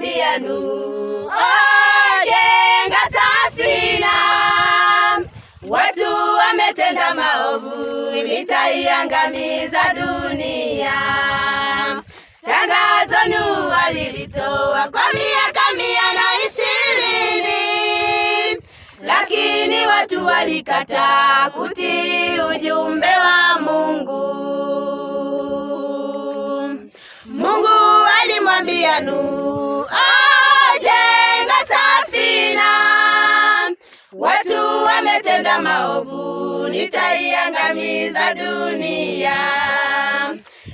alimwambia Nuhu, jenga safina, watu wametenda maovu, nitaiangamiza dunia. Tangazo Nuhu alilitoa kwa miaka 120, lakini watu walikataa kutii ujumbe wa Mungu. Mungu alimwambia Nuhu, jenga safina, watu wametenda maovu, nitaiangamiza dunia.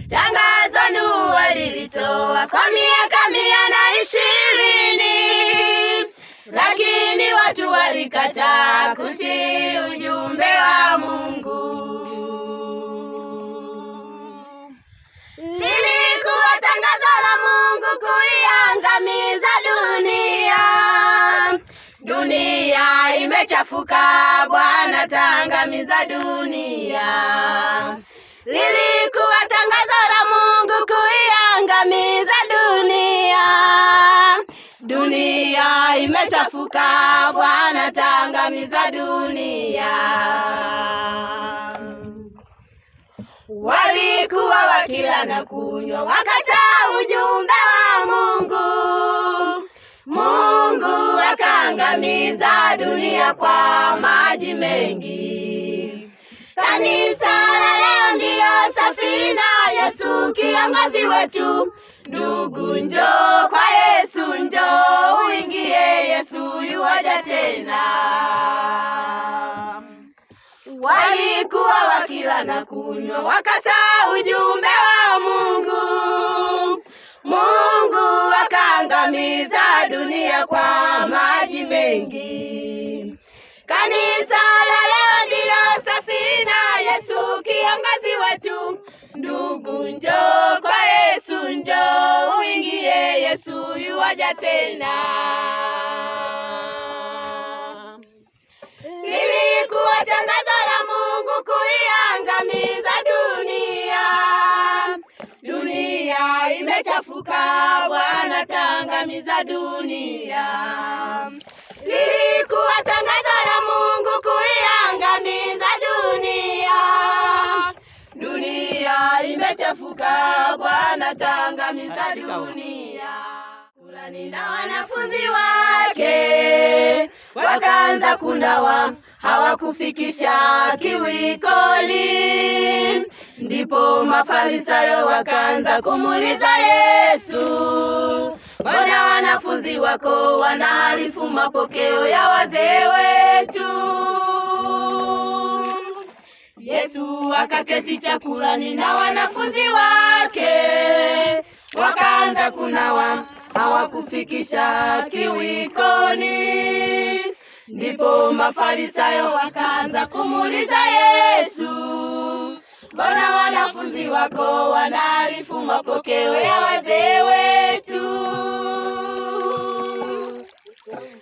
Tangazo Nuhu alilitoa kwa miaka 120, lakini watu walikataa kutii ujumbe wa Mungu. Lilikuwa tangazo la Mungu kuiangamiza dunia. Dunia imechafuka, Bwana taangamiza dunia. Lilikuwa tangazo la Mungu kuiangamiza dunia. Dunia imechafuka, Bwana taangamiza dunia. Walikuwa wakila na kunywa, wakataa ujumbe wa Mungu. Mungu akaangamiza dunia kwa maji mengi. Kanisa la leo ndiyo safina, Yesu kiongozi wetu. Ndugu, njoo kwa Yesu, njoo uingie, Yesu yuaja tena. Walikuwa wakila na kunywa, wakataa ujumbe wa Mungu. Mungu akaangamiza dunia kwa maji mengi. Kanisa la leo ndiyo safina, Yesu kiongozi wetu. Ndugu, njoo kwa Yesu, njoo uingie, Yesu yuaja tena. Lilikuwa tangazo la Mungu kuiangamiza dunia. Dunia imechafuka, Bwana taangamiza dunia. Lilikuwa tangazo la Mungu kuiangamiza dunia. Dunia imechafuka, Bwana taangamiza dunia. Kurani na wanafunzi wake wakaanza kunawa, hawakufikisha kiwikoni. Ndipo Mafarisayo wakaanza kumuuliza Yesu, mbona wanafunzi wako wanahalifu mapokeo ya wazee wetu? Yesu akaketi chakulani na wanafunzi wake, wakaanza kunawa, hawakufikisha kiwikoni. Ndipo Mafarisayo wakaanza kumuuliza Yesu, mbona wanafunzi wako wanahalifu mapokeo ya wazee wetu?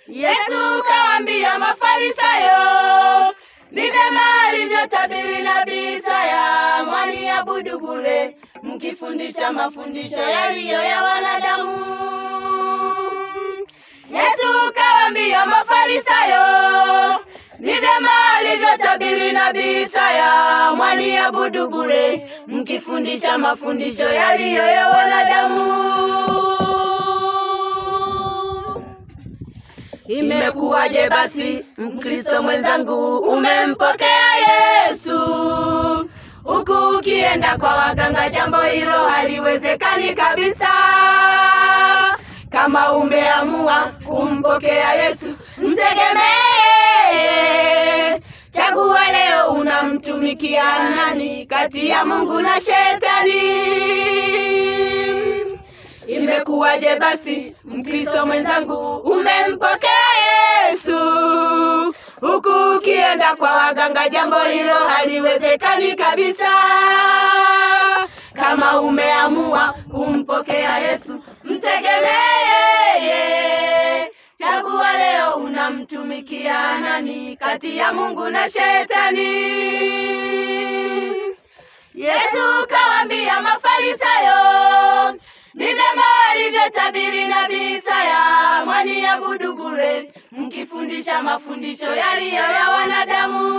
Yesu kawaambia Mafarisayo, ni vyema alivyotabiri nabii Isaya, mwaniabudu bure, mkifundisha mafundisho yaliyo ya wanadamu. Yesu kawaambia Mafarisayo, ni vyema alivyotabiri nabii Isaya, mwaniabudu bure, mkifundisha mafundisho yaliyo ya wanadamu. Imekuwaje basi Mkristo mwenzangu umempokea Yesu, huku ukienda kwa waganga? Jambo hilo haliwezekani kabisa. Kama umeamua kumpokea Yesu, mtegemee. Chagua leo, unamtumikia nani kati ya Mungu na Shetani? Imekuwaje basi Mkristo mwenzangu umempokea Yesu, huku ukienda kwa waganga? Jambo hilo haliwezekani kabisa. Kama umeamua kumpokea Yesu, mtegemee. Chagua leo, unamtumikia nani kati ya Mungu na Shetani? Yesu kawaambia Mafarisayo, ni vyema alivyotabiri nabii Isaya, bure, mkifundisha mafundisho yaliyo ya wanadamu.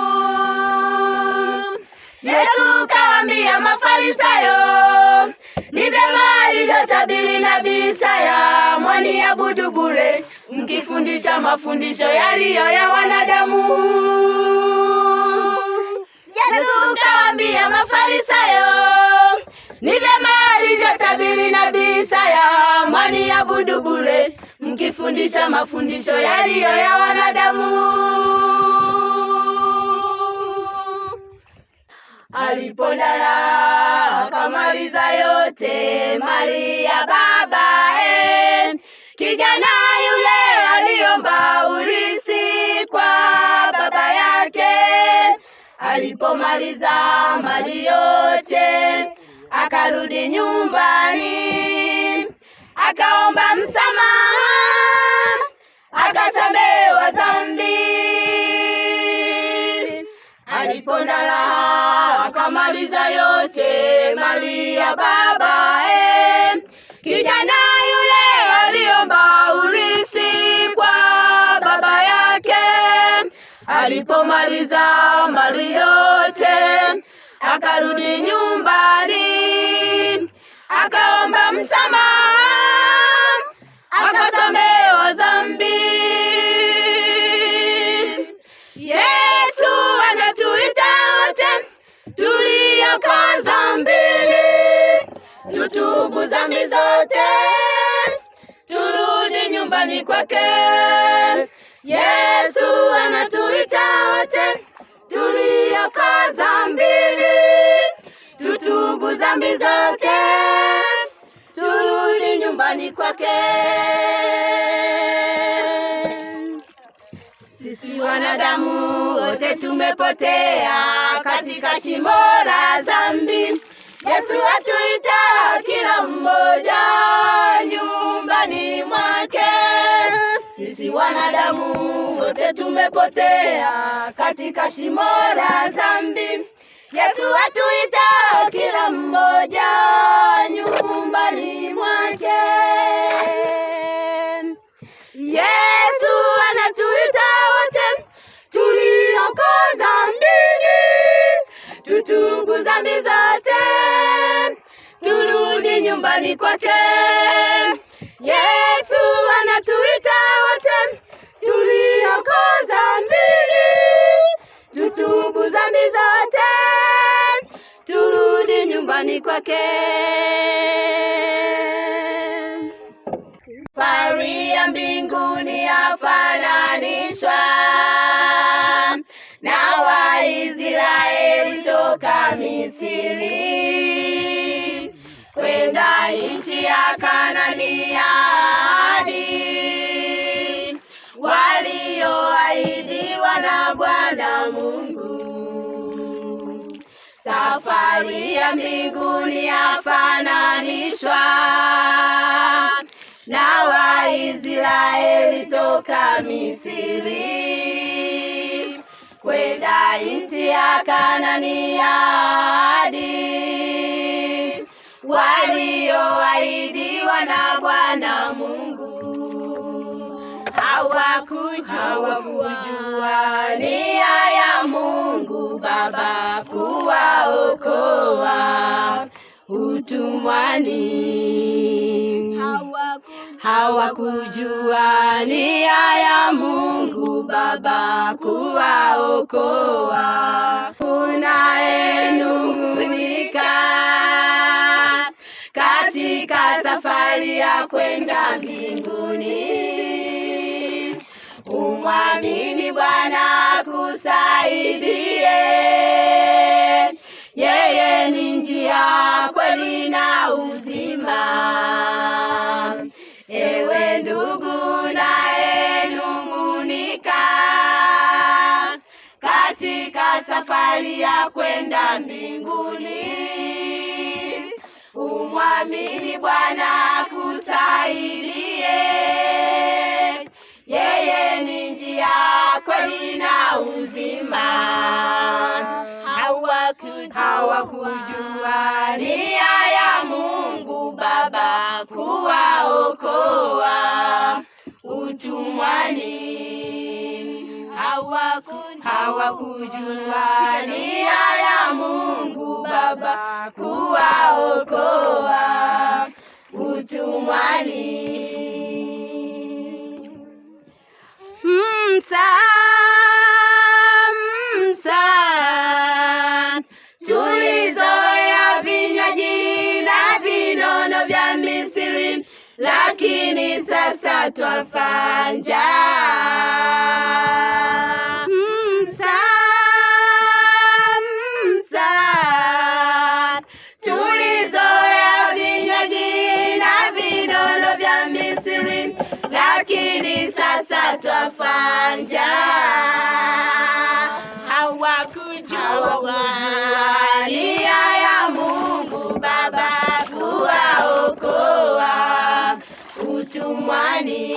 Yesu kawaambia Mafarisayo, ni vyema alivyotabiri nabii Isaya, mwaniabudu bure, mkifundisha mafundisho yaliyo ya wanadamu. Yesu kawaambia Mafarisayo, ni vyema alivyotabiri nabii Isaya, mwaniabudu bure, mkifundisha mafundisho yaliyo ya wanadamu. Alipolala akamaliza yote mali ya babae, kijana yule aliomba urithi kwa baba yake. Alipomaliza mali yote akarudi nyumbani, akaomba msamaha, akasamehewa dhambi. Alipolala akamaliza yote mali ya babae, kijana yule aliomba urithi kwa baba yake. Alipomaliza mali yote akarudi nyumbani, akaomba msamaha, akasamehewa dhambi. Yesu anatuita wote tuliokosa dhambini, tutubu dhambi zote, turudi nyumbani kwake. Yesu anatuita wote tuliokosa dhambini, tutubu dhambi zote, turudi nyumbani kwake. Sisi wanadamu wote tumepotea katika shimo la dhambi. Yesu atuita kila mmoja nyumbani mwake. Sisi wanadamu wote tumepotea katika shimo la dhambi. Yesu atuita kila mmoja nyumbani mwake. Yesu anatuita wote tuliokosa dhambini, tutubu dhambi zote, turudi nyumbani kwake. Yesu anatuita wote tuliokosa dhambini, tutubu dhambi zote, turudi nyumbani kwake. Safari ya mbinguni yafananishwa na Waisraeli toka Misri kwenda nchi ya Kanaani ya ahadi, walioahidiwa na Bwana Mungu. Safari ya mbinguni yafananishwa na Waisraeli toka Misri kwenda nchi ya Kanaani ya ahadi, walioahidiwa na Bwana Mungu. Hawakujua nia ya Mungu Baba kuwaokoa utumwani. Hawakujua nia ya Mungu Baba kuwaokoa. Unayenung'unika katika safari ya kwenda mbinguni, umwamini Bwana akusaidie. Yeye ni njia, kweli na uzima. Ewe ndugu unayenung'unika katika safari ya kwenda mbinguni, umwamini Bwana akusaidie. Yeye ni njia, kweli na uzima. Hawakujua nia ya Mungu Baba kuwaokoa utumwani. hawakujua nia ya Mungu Baba kuwaokoa utumwani. Tulizoea vinywaji na vinono vya Misri, lakini sasa twafa njaa. Tulizoea vinywaji na vinono vya Misri, lakini sasa twafa njaa. Hawakujua nia ya Mungu Baba kuwaokoa utumwani.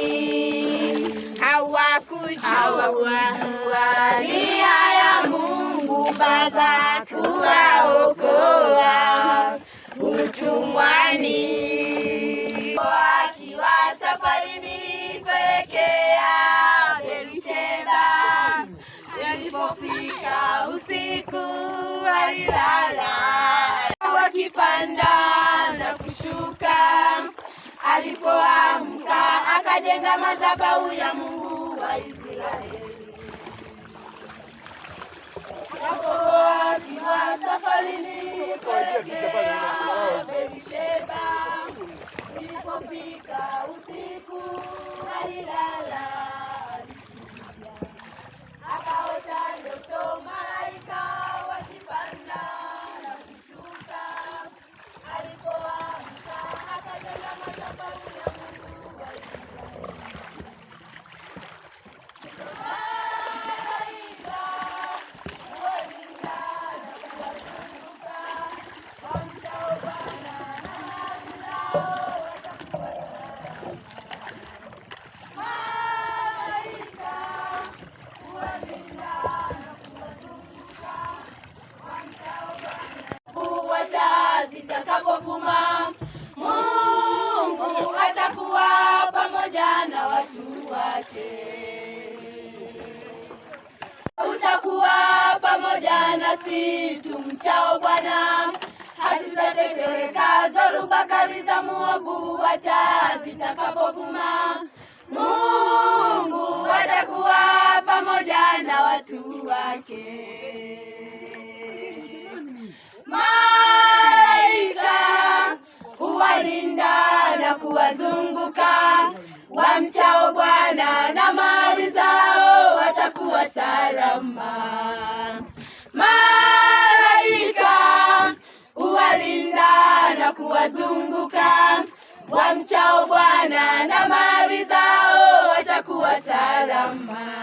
Hawakujua nia ya Mungu Baba kuwaokoa utumwani. Wakiwa safarini kuelekea Berisheba, alipofika usiku alilala, wakipanda na kushuka. Alipoamka akajenga madhabahu ya Mungu wa Israeli. Wakiwa safarini kuelekea Berisheba, alipofika usiku alilala, akaota ndoto, malaika wakipanda na kushuka. Alipoamka akajenga madhabahu ya Mungu wa Israeli. Malaika walinda na kuwazunguka, wamchao Bwana na adui zao watakuwa salama. Malaika walinda na kuwazunguka, wamchao Bwana. Kuwacha zitakapofuma, Mungu atakuwa pamoja na watu wake. Utakuwa pamoja nasi tumchao Bwana, hatutatetereka dhoruba kali za muovu. Wacha zitakapofuma, Mungu atakuwa pamoja na watu wake. Malaika huwalinda na kuwazunguka, wamchao Bwana na mali zao watakuwa salama. Malaika huwalinda na kuwazunguka, wamchao Bwana na mali zao watakuwa salama.